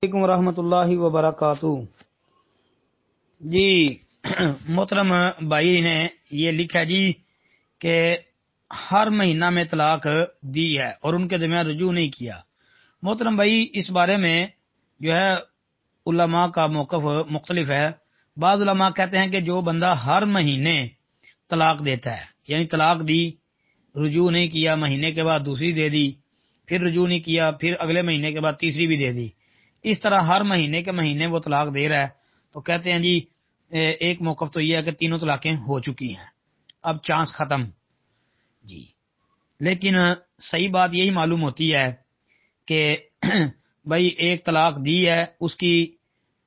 علیکم ورحمۃ اللہ وبرکاتہ۔ جی محترم بھائی نے یہ لکھا جی کہ ہر مہینہ میں طلاق دی ہے اور ان کے درمیان رجوع نہیں کیا۔ محترم بھائی اس بارے میں جو ہے علماء کا موقف مختلف ہے۔ بعض علماء کہتے ہیں کہ جو بندہ ہر مہینے طلاق دیتا ہے، یعنی طلاق دی، رجوع نہیں کیا، مہینے کے بعد دوسری دے دی، پھر رجوع نہیں کیا، پھر اگلے مہینے کے بعد تیسری بھی دے دی، اس طرح ہر مہینے کے مہینے وہ طلاق دے رہا ہے، تو کہتے ہیں جی ایک موقف تو یہ ہے کہ تینوں طلاقیں ہو چکی ہیں، اب چانس ختم جی۔ لیکن صحیح بات یہی معلوم ہوتی ہے کہ بھائی ایک طلاق دی ہے، اس کی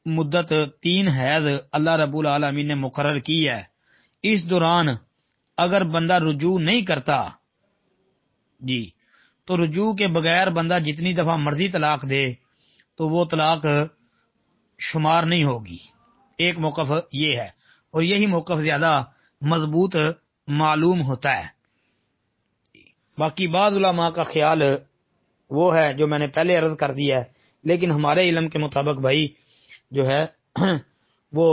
مدت 3 حیض اللہ رب العالمین نے مقرر کی ہے۔ اس دوران اگر بندہ رجوع نہیں کرتا جی تو رجوع کے بغیر بندہ جتنی دفعہ مرضی طلاق دے تو وہ طلاق شمار نہیں ہوگی۔ ایک موقف یہ ہے، اور یہی موقف زیادہ مضبوط معلوم ہوتا ہے۔ باقی بعض علماء کا خیال وہ ہے جو میں نے پہلے عرض کر دیا ہے، لیکن ہمارے علم کے مطابق بھائی جو ہے وہ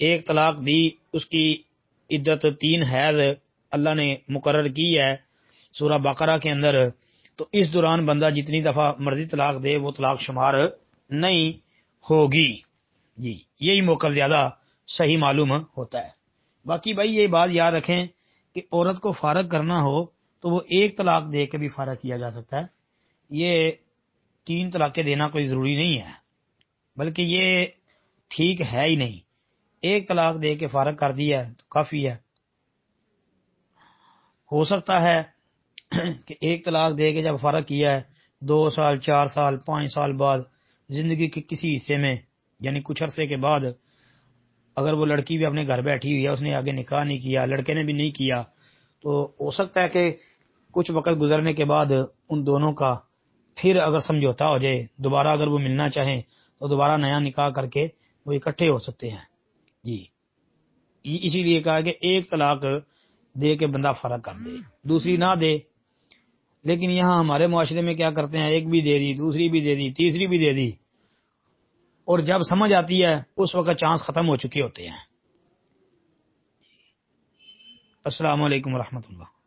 ایک طلاق دی، اس کی عدت 3 حیض اللہ نے مقرر کی ہے سورہ بقرہ کے اندر، تو اس دوران بندہ جتنی دفعہ مرضی طلاق دے وہ طلاق شمار نہیں ہوگی جی۔ یہی موقف زیادہ صحیح معلوم ہوتا ہے۔ باقی بھائی یہ بات یاد رکھیں کہ عورت کو فارغ کرنا ہو تو وہ ایک طلاق دے کے بھی فارغ کیا جا سکتا ہے، یہ 3 طلاقیں دینا کوئی ضروری نہیں ہے، بلکہ یہ ٹھیک ہے ہی نہیں۔ ایک طلاق دے کے فارغ کر دیا ہے تو کافی ہے۔ ہو سکتا ہے کہ ایک طلاق دے کے جب فارغ کیا ہے 2 سال 4 سال 5 سال بعد زندگی کے کسی حصے میں، یعنی کچھ عرصے کے بعد، اگر وہ لڑکی بھی اپنے گھر بیٹھی ہوئی ہے، اس نے آگے نکاح نہیں کیا، لڑکے نے بھی نہیں کیا، تو ہو سکتا ہے کہ کچھ وقت گزرنے کے بعد ان دونوں کا پھر اگر سمجھوتا ہو جائے، دوبارہ اگر وہ ملنا چاہیں تو دوبارہ نیا نکاح کر کے وہ اکٹھے ہو سکتے ہیں جی۔ اسی لیے کہا کہ ایک طلاق دے کے بندہ فرق کر دے، دوسری نہ دے۔ لیکن یہاں ہمارے معاشرے میں کیا کرتے ہیں، ایک بھی دے دی، دوسری بھی دے دی، تیسری بھی دے دی، اور جب سمجھ آتی ہے اس وقت چانس ختم ہو چکے ہوتے ہیں۔ السلام علیکم ورحمۃ اللہ۔